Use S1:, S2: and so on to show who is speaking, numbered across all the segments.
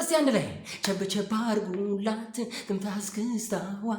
S1: እስቲ አንድ ላይ ቸብቸብ አርጉላት ትምታስክስታዋ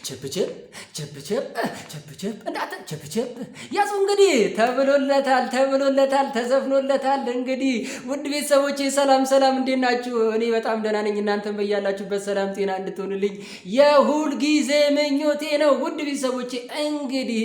S1: ቸብቸብ ቸብቸብ ቸብቸብ እንዳተ ቸብቸብ ያዙ እንግዲህ ተብሎለታል ተዘፍኖለታል። እንግዲህ ውድ ቤተሰቦቼ ሰላም እንዴት ናችሁ? እኔ በጣም ደህና ነኝ። እናንተም በያላችሁበት ሰላም ጤና እንድትሆንልኝ የሁል ጊዜ ምኞቴ ነው። ውድ ቤተሰቦቼ እንግዲህ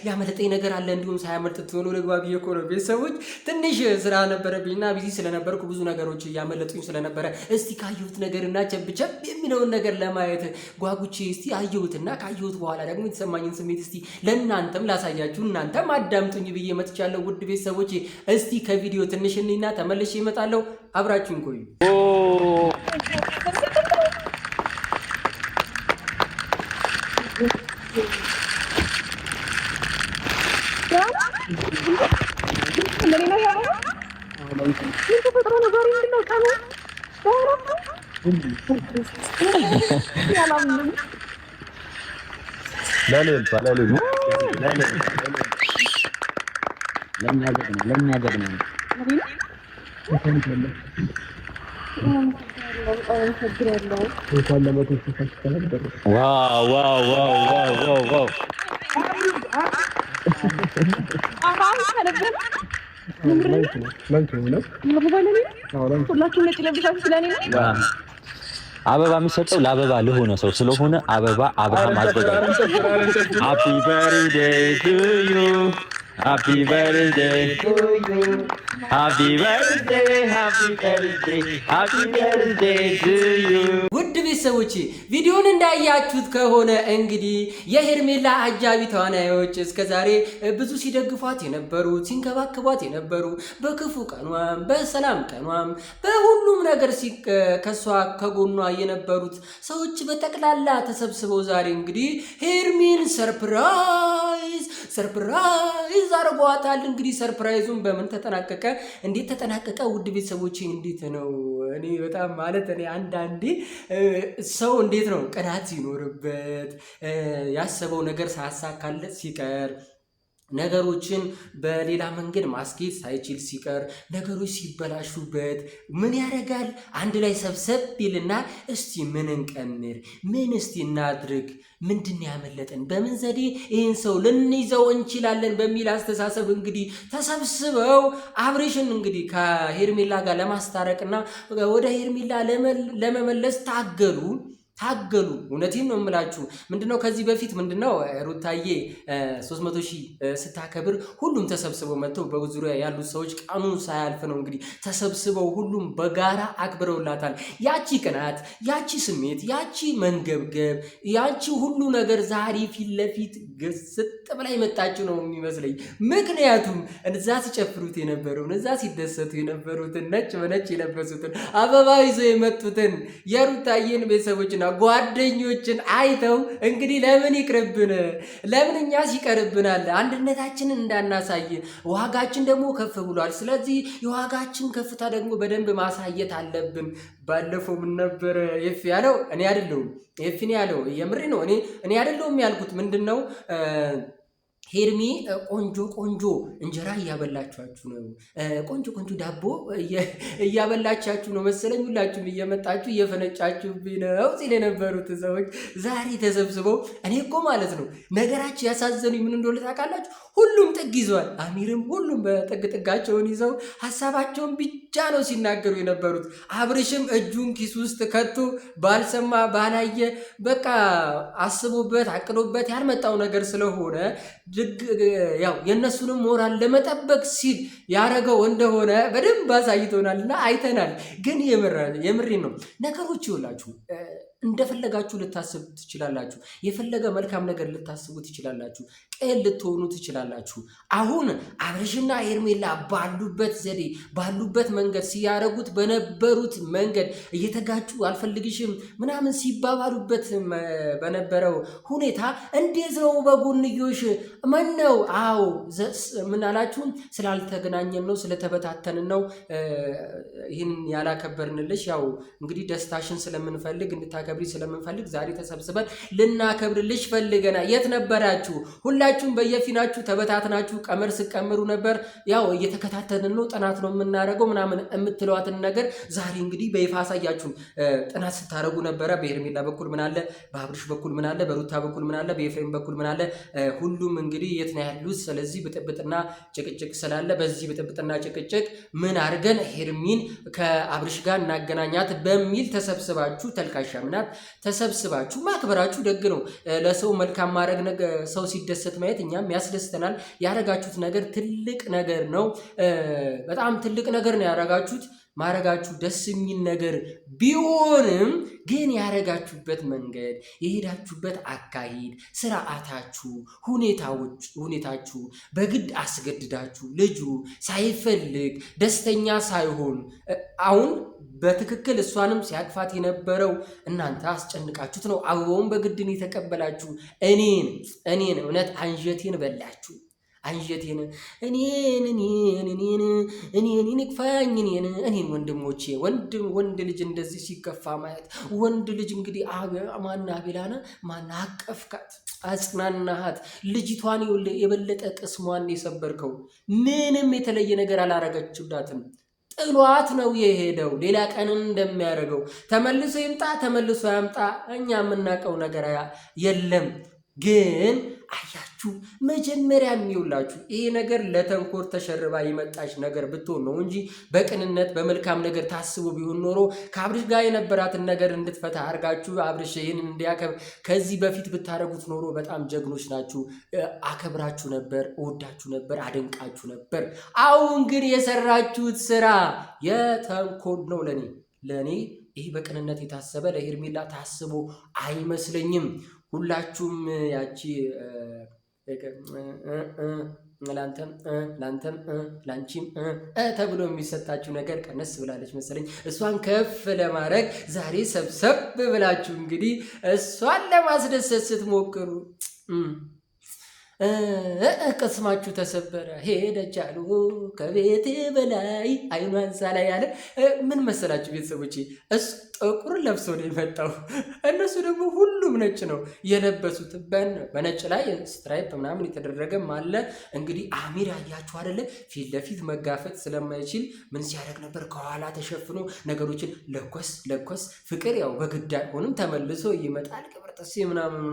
S1: ያመለጠኝ ነገር አለ እንዲሁም ሳያመልጥ ትሆኑ ለግባብ የኮረ ቤተሰቦች ትንሽ ስራ ነበረብኝና ቢዚ ስለነበርኩ ብዙ ነገሮች ያመለጡኝ ስለነበረ እስቲ ካየሁት ነገርና ቸብቸብ የሚለውን ነገር ለማየት ጓጉቼ እስቲ አየሁትና ካየሁት በኋላ ደግሞ የተሰማኝን ስሜት እስቲ ለእናንተም ላሳያችሁ እናንተም አዳምጡኝ ብዬ መጥቻለሁ። ውድ ቤተሰቦቼ እስቲ ከቪዲዮ ትንሽ እንይና ተመልሼ እመጣለሁ። አብራችሁን ቆዩ።
S2: አበባ የሚሰጠው ለአበባ ለሆነ ሰው ስለሆነ አበባ አብርሃም አዘጋጅ። ሃፒ በርዝዴይ ቱ ዩ ሃፒ በርዝዴይ ቱ ዩ ሃፒ በርዝዴይ ሃፒ በርዝዴይ ሃፒ በርዝዴይ ቱ ዩ።
S1: ውድ ቤተሰቦቼ ቪዲዮን እንዳያችሁት ከሆነ እንግዲህ የሄርሜላ አጃቢ ተዋናዮች እስከዛሬ ብዙ ሲደግፏት የነበሩ ሲንከባከቧት የነበሩ በክፉ ቀኗም በሰላም ቀኗም በሁሉም ነገር ከሷ ከጎኗ የነበሩት ሰዎች በጠቅላላ ተሰብስበው ዛሬ እንግዲህ ሄርሜን ሰርፕራይዝ አርጓታል። እንግዲህ ሰርፕራይዙን በምን ተጠናቀቀ? እንዴት ተጠናቀቀ? ውድ ቤተሰቦቼ እንዴት ነው? እኔ በጣም ማለት እኔ አንዳንዴ ሰው እንዴት ነው ቅናት ሲኖርበት ያሰበው ነገር ሳያሳካለት ሲቀር ነገሮችን በሌላ መንገድ ማስኬድ ሳይችል ሲቀር ነገሮች ሲበላሹበት ምን ያደርጋል? አንድ ላይ ሰብሰብ ይልና እስቲ ምን እንቀምር፣ ምን እስቲ እናድርግ፣ ምንድን ያመለጠን፣ በምን ዘዴ ይህን ሰው ልንይዘው እንችላለን በሚል አስተሳሰብ እንግዲህ ተሰብስበው አብሬሽን እንግዲህ ከሄርሜላ ጋር ለማስታረቅና ወደ ሄርሜላ ለመመለስ ታገሉ። እውነቴን ነው የምላችሁ። ምንድነው ከዚህ በፊት ምንድነው ሩታዬ 300,000 ስታከብር ሁሉም ተሰብስበው መጥተው በዙሪያ ያሉት ሰዎች ቀኑን ሳያልፍ ነው እንግዲህ ተሰብስበው ሁሉም በጋራ አክብረውላታል። ያቺ ቅናት፣ ያቺ ስሜት፣ ያቺ መንገብገብ፣ ያቺ ሁሉ ነገር ዛሬ ፊት ለፊት ግስጥ ብላ የመጣችው ነው የሚመስለኝ። ምክንያቱም እዛ ሲጨፍሩት የነበረውን እዛ ሲደሰቱ የነበሩትን ነጭ በነጭ የለበሱትን አበባ ይዘው የመጡትን የሩታዬን ቤተሰቦችና ጓደኞችን አይተው እንግዲህ ለምን ይቅርብን፣ ለምን እኛስ ይቀርብናል፣ አንድነታችንን እንዳናሳይ ዋጋችን ደግሞ ከፍ ብሏል። ስለዚህ የዋጋችን ከፍታ ደግሞ በደንብ ማሳየት አለብን። ባለፈው ምን ነበር ኤፍ ያለው? እኔ አይደለሁም ኤፍ ነው ያለው። የምሬ ነው። እኔ አይደለሁም ያልኩት። ምንድነው ሄርሚ ቆንጆ እንጀራ እያበላቻችሁ ነው፣ ቆንጆ ዳቦ እያበላቻችሁ ነው መሰለኝ። ሁላችሁም እየመጣችሁ እየፈነጫችሁብኝ ነው ሲል የነበሩት ሰዎች ዛሬ ተሰብስበው እኔ እኮ ማለት ነው ነገራችሁ ያሳዘኑኝ ምን እንደሆነ ታውቃላችሁ? ሁሉም ጥግ ይዘዋል። አሚርም ሁሉም በጥጋቸውን ይዘው ሀሳባቸውን ብቻ ነው ሲናገሩ የነበሩት። አብርሽም እጁን ኪስ ውስጥ ከቶ ባልሰማ ባላየ በቃ አስቦበት አቅዶበት ያልመጣው ነገር ስለሆነ ያው የእነሱንም ሞራል ለመጠበቅ ሲል ያረገው እንደሆነ በደንብ አሳይቶናልና አይተናል። ግን የምሬ ነው ነገሮች ይውላችሁ እንደፈለጋችሁ ልታስቡ ትችላላችሁ። የፈለገ መልካም ነገር ልታስቡ ትችላላችሁ። ቅን ልትሆኑ ትችላላችሁ። አሁን አብርሽና ሄርሜላ ባሉበት ዘዴ ባሉበት መንገድ ሲያረጉት በነበሩት መንገድ እየተጋጩ አልፈልግሽም ምናምን ሲባባሉበት በነበረው ሁኔታ እንዴት ነው በጎንዮሽ ምን ነው? አዎ ምን አላችሁ? ስላልተገናኘን ነው ስለተበታተንን ነው ይህን ያላከበርንልሽ። ያው እንግዲህ ደስታሽን ስለምንፈልግ እንድታከብሪ ስለምንፈልግ ዛሬ ተሰብስበን ልናከብርልሽ ፈልገናል። የት ነበራችሁ? ሁላችሁም በየፊናችሁ ተበታትናችሁ ቀመር ስቀምሩ ነበር። ያው እየተከታተልን ነው፣ ጥናት ነው የምናደርገው ምናምን የምትለዋትን ነገር ዛሬ እንግዲህ በይፋ አሳያችሁን። ጥናት ስታደርጉ ነበረ። በሄርሜላ በኩል ምን አለ፣ በአብርሽ በኩል ምን አለ፣ በሩታ በኩል ምን አለ፣ በኤፍሬም በኩል ምን አለ። ሁሉም እንግዲህ የት ነው ያሉት? ስለዚህ ብጥብጥና ጭቅጭቅ ስላለ በዚህ ብጥብጥና ጭቅጭቅ ምን አድርገን ሄርሚን ከአብርሽ ጋር እናገናኛት በሚል ተሰብስባችሁ ተልካሻ ምናት ተሰብስባችሁ ማክበራችሁ ደግ ነው። ለሰው መልካም ማድረግ ሰው ሲደሰት ማየት እኛም ያስደስተናል። ያረጋችሁት ነገር ትልቅ ነገር ነው። በጣም ትልቅ ነገር ነው ያረጋችሁት። ማረጋችሁ ደስ የሚል ነገር ቢሆንም ግን ያረጋችሁበት መንገድ፣ የሄዳችሁበት አካሄድ፣ ስርዓታችሁ፣ ሁኔታችሁ በግድ አስገድዳችሁ ልጁ ሳይፈልግ ደስተኛ ሳይሆን አሁን በትክክል እሷንም ሲያቅፋት የነበረው እናንተ አስጨንቃችሁት ነው። አበባውን በግድን የተቀበላችሁ እኔን እውነት አንጀቴን በላችሁ። አንጀቴን እኔን ይክፋኝ እኔን ወንድሞቼ ወንድ ልጅ እንደዚህ ሲከፋ ማየት ወንድ ልጅ እንግዲህ ማና ቤላና ማና አቀፍካት አጽናናሃት ልጅቷን የበለጠ ቅስሟን የሰበርከው ምንም የተለየ ነገር አላረገችላትም። ጥሏት ነው የሄደው። ሌላ ቀን እንደሚያደርገው ተመልሶ ይምጣ ተመልሶ ያምጣ እኛ የምናውቀው ነገር የለም። ግን አያችሁ መጀመሪያ የሚውላችሁ ይሄ ነገር ለተንኮር ተሸርባ የመጣች ነገር ብትሆን ነው እንጂ በቅንነት በመልካም ነገር ታስቡ ቢሆን ኖሮ ከአብርሽ ጋር የነበራትን ነገር እንድትፈታ አድርጋችሁ አብርሽ ይህንን እንዲያከብር ከዚህ በፊት ብታደርጉት ኖሮ በጣም ጀግኖች ናችሁ። አከብራችሁ ነበር፣ እወዳችሁ ነበር፣ አደንቃችሁ ነበር። አሁን ግን የሰራችሁት ስራ የተንኮል ነው። ለእኔ ይህ በቅንነት የታሰበ ለሄርሜላ ታስቦ አይመስለኝም። ሁላችሁም ያቺ ላንተም ላንቺም ተብሎ የሚሰጣችሁ ነገር ቀነስ ብላለች መሰለኝ። እሷን ከፍ ለማድረግ ዛሬ ሰብሰብ ብላችሁ እንግዲህ እሷን ለማስደሰት ስትሞክሩ ቅስማችሁ ተሰበረ። ሄደች አሉ ከቤት በላይ አይኗን ሳላይ ያለ ምን መሰላችሁ ቤተሰቦቼ? እሱ ጥቁር ለብሶ ነው የመጣው። እነሱ ደግሞ ሁሉም ነጭ ነው የለበሱት። በነጭ ላይ ስትራይፕ ምናምን የተደረገም አለ። እንግዲህ አሚር ያያችሁ አይደለ? ፊት ለፊት መጋፈጥ ስለማይችል ምን ሲያደርግ ነበር? ከኋላ ተሸፍኖ ነገሮችን ለኮስ ፍቅር ያው በግድ አይሆንም፣ ተመልሶ ይመጣል። ቅብርጥሴ ምናምን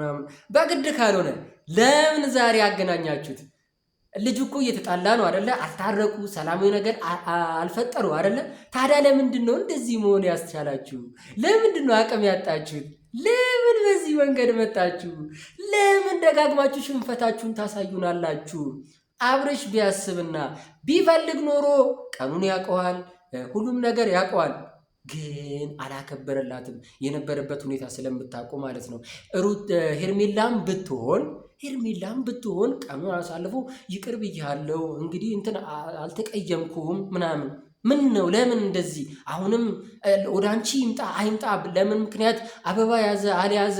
S1: በግድ ካልሆነ ለምን ዛሬ ያገናኛችሁት? ልጁ እኮ እየተጣላ ነው አይደለ? አልታረቁ፣ ሰላማዊ ነገር አልፈጠሩ አይደለ? ታዲያ ለምንድን ነው እንደዚህ መሆን ያስቻላችሁ? ለምንድን ነው አቅም ያጣችሁት? ለምን በዚህ መንገድ መጣችሁ? ለምን ደጋግማችሁ ሽንፈታችሁን ታሳዩናላችሁ? አብርሽ ቢያስብና ቢፈልግ ኖሮ ቀኑን ያውቀዋል፣ ሁሉም ነገር ያውቀዋል። ግን አላከበረላትም። የነበረበት ሁኔታ ስለምታውቁ ማለት ነው። ሄርሜላም ብትሆን ቀኑ አሳልፎ ይቅር ብያለሁ እንግዲህ እንትን አልተቀየምኩም ምናምን ምን ነው? ለምን እንደዚህ አሁንም ወደ አንቺ ይምጣ አይምጣ ለምን ምክንያት አበባ ያዘ አልያዘ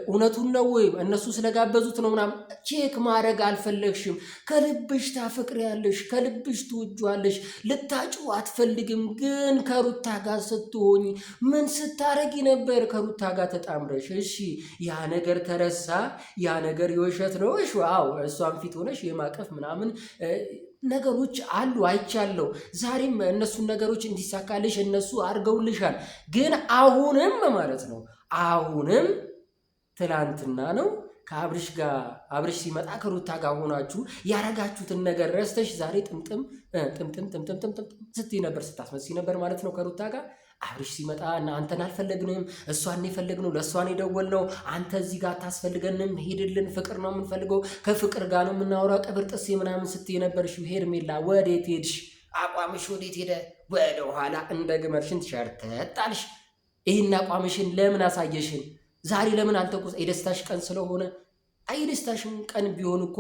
S1: እውነቱን ነው ወይ እነሱ ስለጋበዙት ነው ምናምን ቼክ ማድረግ አልፈለግሽም። ከልብሽ ታፈቅሪያለሽ፣ ከልብሽ ትወጂዋለሽ፣ ልታጩ አትፈልግም። ግን ከሩታ ጋር ስትሆኝ ምን ስታረጊ ነበር? ከሩታ ጋር ተጣምረሽ። እሺ ያ ነገር ተረሳ? ያ ነገር የውሸት ነው? እሺ አዎ፣ እሷን ፊት ሆነሽ የማቀፍ ምናምን ነገሮች አሉ፣ አይቻለሁ። ዛሬም እነሱን ነገሮች እንዲሳካልሽ እነሱ አድርገውልሻል። ግን አሁንም ማለት ነው ትላንትና ነው ከአብርሽ ጋር አብርሽ ሲመጣ ከሩታ ጋር ሆናችሁ ያረጋችሁትን ነገር ረስተሽ ዛሬ ጥምጥም ስትይ ነበር፣ ስታስመስይ ነበር ማለት ነው ከሩታ ጋር። አብርሽ ሲመጣ አንተን አልፈለግንም፣ እሷን የፈለግነው፣ ለእሷን የደወልነው፣ አንተ እዚህ ጋር አታስፈልገንም፣ ሄድልን፣ ፍቅር ነው የምንፈልገው፣ ከፍቅር ጋር ነው የምናወራው፣ ቅብር ጥሴ ምናምን ስትይ ነበርሽ። ሄርሜላ ወዴት ሄድሽ? አቋምሽ ወዴት ሄደ? ወደ ኋላ እንደ ግመልሽን ትሸርተጣልሽ። ይህን አቋምሽን ለምን አሳየሽን? ዛሬ ለምን አልተቆስ? የደስታሽ ቀን ስለሆነ የደስታሽን ቀን ቢሆን እኮ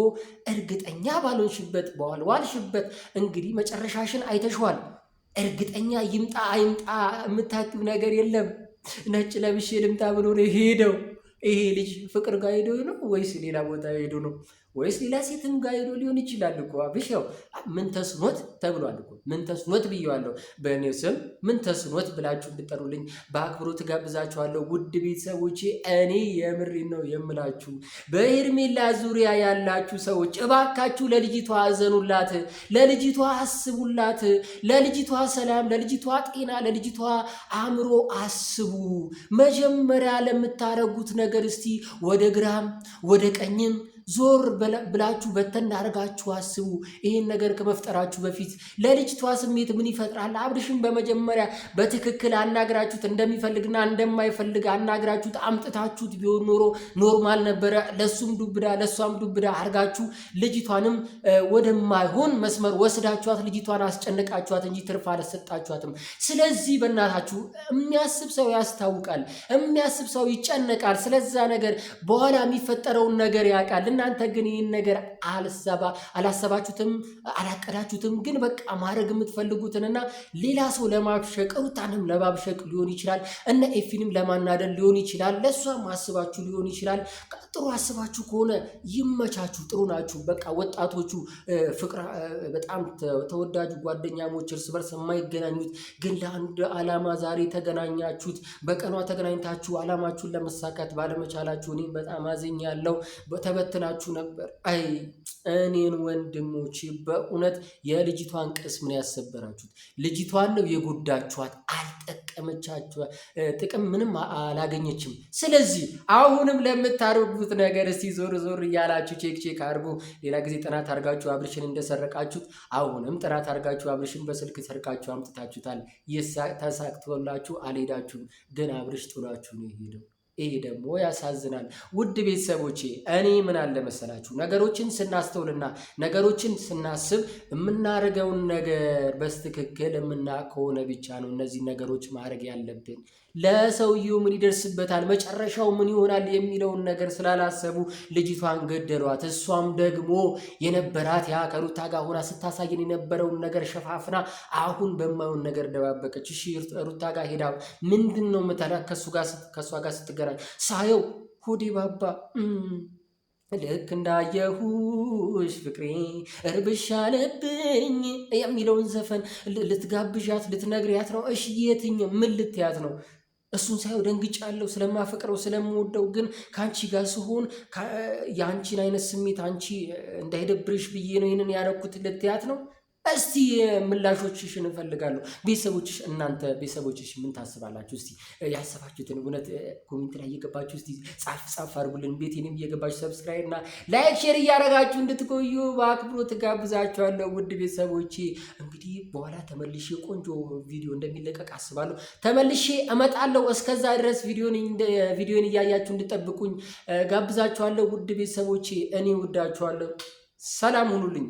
S1: እርግጠኛ ባልሆንሽበት ዋልሽበት እንግዲህ መጨረሻሽን አይተሽዋል። እርግጠኛ ይምጣ አይምጣ የምታውቂው ነገር የለም። ነጭ ለብሼ ልምጣ ብሎ ነው ሄደው። ይሄ ልጅ ፍቅር ጋር ሄዶ ነው ወይስ ሌላ ቦታ ሄዶ ነው? ወይስ ሌላ ሴትም ጋር ሄዶ ሊሆን ይችላል እኮ አብሽ። ያው ምን ተስኖት ተብሏል እኮ ምን ተስኖት ብየዋለሁ። በእኔ ስም ምን ተስኖት ብላችሁ እንድጠሩልኝ በአክብሮት ጋብዛችኋለሁ። ውድ ቤተሰቦቼ እኔ የምሬን ነው የምላችሁ። በሄርሜላ ዙሪያ ያላችሁ ሰዎች እባካችሁ ለልጅቷ አዘኑላት፣ ለልጅቷ አስቡላት፣ ለልጅቷ ሰላም፣ ለልጅቷ ጤና፣ ለልጅቷ አእምሮ አስቡ። መጀመሪያ ለምታረጉት ነገር እስቲ ወደ ግራም ወደ ቀኝም ዞር ብላችሁ በተን አድርጋችሁ አስቡ። ይህን ነገር ከመፍጠራችሁ በፊት ለልጅቷ ስሜት ምን ይፈጥራል? አብርሽን በመጀመሪያ በትክክል አናግራችሁት እንደሚፈልግና እንደማይፈልግ አናግራችሁት አምጥታችሁት ቢሆን ኖሮ ኖርማል ነበረ። ለሱም ዱብዳ ለሷም ዱብዳ አድርጋችሁ ልጅቷንም ወደማይሆን መስመር ወስዳችኋት ልጅቷን አስጨንቃችኋት እንጂ ትርፍ አልሰጣችኋትም። ስለዚህ በእናታችሁ የሚያስብ ሰው ያስታውቃል፣ የሚያስብ ሰው ይጨነቃል። ስለዛ ነገር በኋላ የሚፈጠረውን ነገር ያውቃል። እናንተ ግን ይህን ነገር አላሰባችሁትም፣ አላቀዳችሁትም። ግን በቃ ማድረግ የምትፈልጉትንና ሌላ ሰው ለማብሸቅ ሩታንም ለማብሸቅ ሊሆን ይችላል፣ እነ ኤፊንም ለማናደል ሊሆን ይችላል፣ ለእሷም አስባችሁ ሊሆን ይችላል። ጥሩ አስባችሁ ከሆነ ይመቻችሁ፣ ጥሩ ናችሁ። በቃ ወጣቶቹ ፍቅር በጣም ተወዳጁ ጓደኛሞች እርስ በርስ የማይገናኙት ግን ለአንድ ዓላማ ዛሬ ተገናኛችሁት። በቀኗ ተገናኝታችሁ ዓላማችሁን ለመሳካት ባለመቻላችሁ እኔም በጣም አዝኛለሁ። ተበትናችሁ ነበር። አይ እኔን ወንድሞቼ በእውነት የልጅቷን ቅስም ነው ያሰበራችሁት። ልጅቷን ነው የጎዳችኋት። አልጠቀመቻችሁ፣ ጥቅም ምንም አላገኘችም። ስለዚህ አሁንም ለምታደርጉት ነገር እስቲ ዞር ዞር እያላችሁ ቼክ አድርጉ። ሌላ ጊዜ ጥናት አድርጋችሁ አብርሽን እንደሰረቃችሁት አሁንም ጥናት አድርጋችሁ አብርሽን በስልክ ሰርቃችሁ አምጥታችሁታል። ተሳክቶላችሁ አልሄዳችሁም፣ ግን አብርሽ ጥሏችሁ ነው የሄደው። ይሄ ደግሞ ያሳዝናል። ውድ ቤተሰቦቼ እኔ ምን አለ መሰላችሁ ነገሮችን ስናስተውልና ነገሮችን ስናስብ የምናደርገውን ነገር በስትክክል የምናውቅ ከሆነ ብቻ ነው እነዚህ ነገሮች ማድረግ ያለብን። ለሰውየው ምን ይደርስበታል፣ መጨረሻው ምን ይሆናል የሚለውን ነገር ስላላሰቡ ልጅቷን ገደሏት። እሷም ደግሞ የነበራት ያ ከሩታ ጋር ሆና ስታሳየን የነበረውን ነገር ሸፋፍና አሁን በማይሆን ነገር ደባበቀች። እሺ ሩታ ጋር ሄዳ ምንድን ነው የምታደርግ? ከእሷ ጋር ስትገናኝ ሳየው ሆዴ ባባ። ልክ እንዳየሁሽ ፍቅሬ እርብሻ አለብኝ የሚለውን ዘፈን ልትጋብዣት ልትነግሪያት ነው? እሺ የትኛው ምን ልትያት ነው? እሱን ሳየው ደንግጫለሁ። ስለማፈቅረው ስለምወደው፣ ግን ከአንቺ ጋር ስሆን የአንቺን አይነት ስሜት አንቺ እንዳይደብርሽ ብዬ ነው ይህንን ያደረኩት ልትያት ነው? እስቲ ምላሾችሽን እንፈልጋለሁ። ቤተሰቦችሽ እናንተ ቤተሰቦችሽ ምን ታስባላችሁ? እስቲ ያሰባችሁትን እውነት ኮሜንት ላይ እየገባችሁ እስቲ ጻፍ አድርጉልን። ቤቴንም እየገባችሁ ሰብስክራይብ እና ላይክ ሼር እያደረጋችሁ እንድትቆዩ በአክብሮት ጋብዛችኋለሁ። ውድ ቤተሰቦቼ እንግዲህ በኋላ ተመልሼ ቆንጆ ቪዲዮ እንደሚለቀቅ አስባለሁ። ተመልሼ እመጣለሁ። እስከዛ ድረስ ቪዲዮን እያያችሁ እንድጠብቁኝ ጋብዛችኋለሁ። ውድ ቤተሰቦቼ እኔ ወዳችኋለሁ። ሰላም ሁኑልኝ።